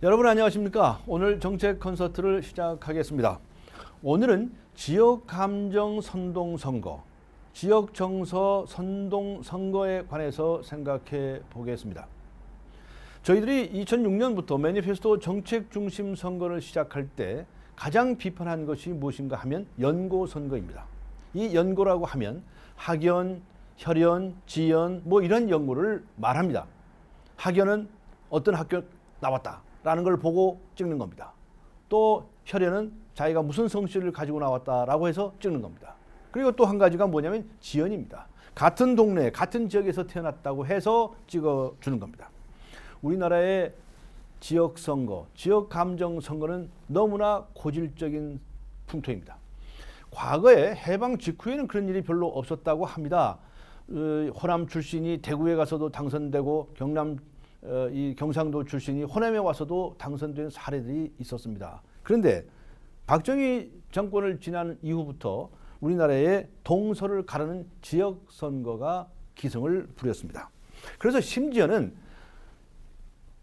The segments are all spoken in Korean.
여러분 안녕하십니까? 오늘 정책 콘서트를 시작하겠습니다. 오늘은 지역 감정 선동 선거, 지역 정서 선동 선거에 관해서 생각해 보겠습니다. 저희들이 2006년부터 매니페스토 정책 중심 선거를 시작할 때 가장 비판한 것이 무엇인가 하면 연고 선거입니다. 이 연고라고 하면 학연, 혈연, 지연 뭐 이런 연고를 말합니다. 학연은 어떤 학교 나왔다라는 걸 보고 찍는 겁니다. 또 혈연은 자기가 무슨 성씨를 가지고 나왔다라고 해서 찍는 겁니다. 그리고 또 한 가지가 뭐냐면 지연입니다. 같은 동네, 같은 지역에서 태어났다고 해서 찍어주는 겁니다. 우리나라의 지역 선거, 지역 감정 선거는 너무나 고질적인 풍토입니다. 과거에 해방 직후에는 그런 일이 별로 없었다고 합니다. 호남 출신이 대구에 가서도 당선되고 이 경상도 출신이 호남에 와서도 당선된 사례들이 있었습니다. 그런데 박정희 정권을 지난 이후부터 우리나라의 동서를 가르는 지역 선거가 기승을 부렸습니다. 그래서 심지어는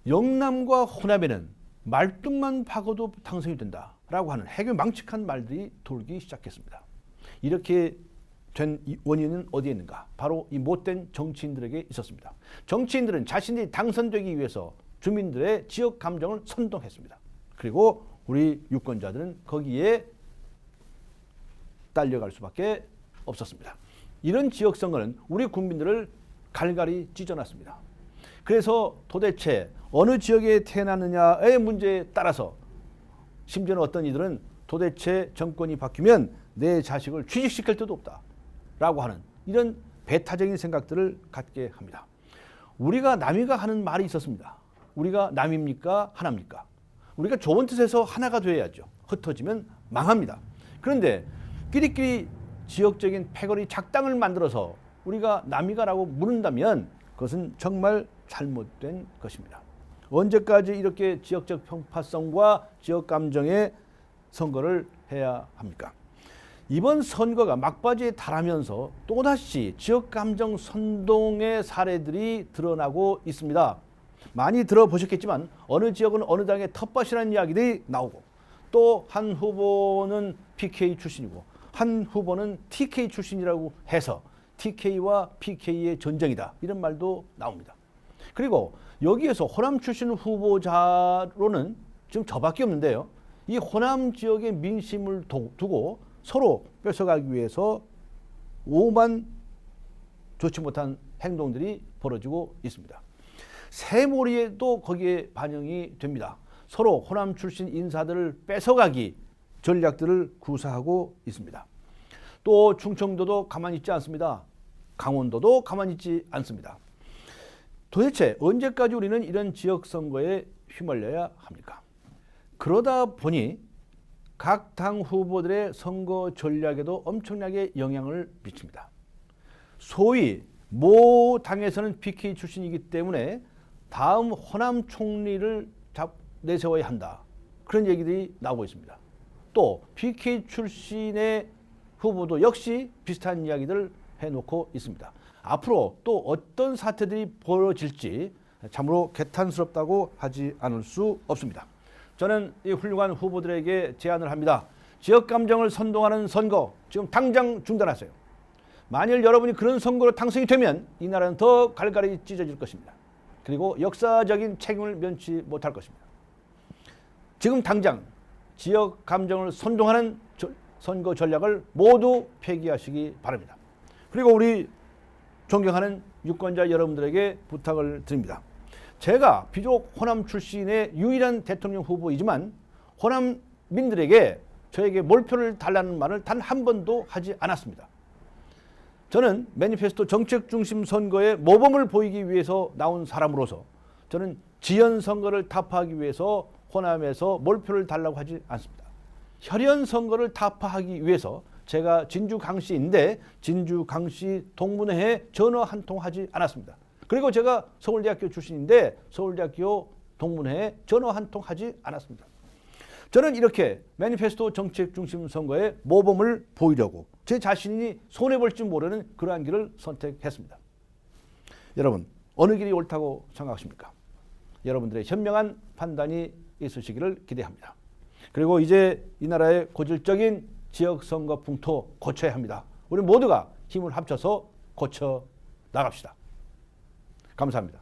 영남과 호남에는 말뚝만 박아도 당선이 된다라고 하는 해괴망측한 말들이 돌기 시작했습니다. 이렇게 된 원인은 어디에 있는가? 바로 이 못된 정치인들에게 있었습니다. 정치인들은 자신들이 당선되기 위해서 주민들의 지역 감정을 선동했습니다. 그리고 우리 유권자들은 거기에 딸려갈 수밖에 없었습니다. 이런 지역 선거는 우리 국민들을 갈갈이 찢어놨습니다. 그래서 도대체 어느 지역에 태어났느냐의 문제에 따라서 심지어는 어떤 이들은 도대체 정권이 바뀌면 내 자식을 취직시킬 데도 없다 라고 하는 이런 배타적인 생각들을 갖게 합니다. 우리가 남이가 하는 말이 있었습니다. 우리가 남입니까? 하나입니까? 우리가 좋은 뜻에서 하나가 되어야죠. 흩어지면 망합니다. 그런데 끼리끼리 지역적인 패거리 작당을 만들어서 우리가 남이가라고 물은다면 그것은 정말 잘못된 것입니다. 언제까지 이렇게 지역적 편파성과 지역 감정의 선거를 해야 합니까? 이번 선거가 막바지에 달하면서 또다시 지역 감정 선동의 사례들이 드러나고 있습니다. 많이 들어보셨겠지만 어느 지역은 어느 당의 텃밭이라는 이야기들이 나오고 또 한 후보는 PK 출신이고 한 후보는 TK 출신이라고 해서 TK와 PK의 전쟁이다 이런 말도 나옵니다. 그리고 여기에서 호남 출신 후보자로는 지금 저밖에 없는데요. 이 호남 지역의 민심을 두고 서로 뺏어가기 위해서 오만 좋지 못한 행동들이 벌어지고 있습니다. 새몰이에도 거기에 반영이 됩니다. 서로 호남 출신 인사들을 뺏어가기 전략들을 구사하고 있습니다. 또 충청도도 가만히 있지 않습니다. 강원도도 가만히 있지 않습니다. 도대체 언제까지 우리는 이런 지역 선거에 휘말려야 합니까? 그러다 보니 각 당 후보들의 선거 전략에도 엄청나게 영향을 미칩니다. 소위 모 당에서는 PK 출신이기 때문에 다음 호남 총리를 내세워야 한다. 그런 얘기들이 나오고 있습니다. 또 PK 출신의 후보도 역시 비슷한 이야기들을 해놓고 있습니다. 앞으로 또 어떤 사태들이 벌어질지 참으로 개탄스럽다고 하지 않을 수 없습니다. 저는 이 훌륭한 후보들에게 제안을 합니다. 지역 감정을 선동하는 선거 지금 당장 중단하세요. 만일 여러분이 그런 선거로 당선이 되면 이 나라는 더 갈갈이 찢어질 것입니다. 그리고 역사적인 책임을 면치 못할 것입니다. 지금 당장 지역 감정을 선동하는 선거 전략을 모두 폐기하시기 바랍니다. 그리고 우리 존경하는 유권자 여러분들에게 부탁을 드립니다. 제가 비록 호남 출신의 유일한 대통령 후보이지만 호남민들에게 저에게 몰표를 달라는 말을 단 한 번도 하지 않았습니다. 저는 매니페스토 정책 중심 선거에 모범을 보이기 위해서 나온 사람으로서 저는 지연 선거를 타파하기 위해서 호남에서 몰표를 달라고 하지 않습니다. 혈연 선거를 타파하기 위해서 제가 진주 강씨인데 진주 강씨 동문회에 전화 한 통 하지 않았습니다. 그리고 제가 서울대학교 출신인데 서울대학교 동문회에 전화 한 통 하지 않았습니다. 저는 이렇게 매니페스토 정책 중심 선거에 모범을 보이려고 제 자신이 손해볼 줄 모르는 그러한 길을 선택했습니다. 여러분 어느 길이 옳다고 생각하십니까? 여러분들의 현명한 판단이 있으시기를 기대합니다. 그리고 이제 이 나라의 고질적인 지역선거 풍토 고쳐야 합니다. 우리 모두가 힘을 합쳐서 고쳐 나갑시다. 감사합니다.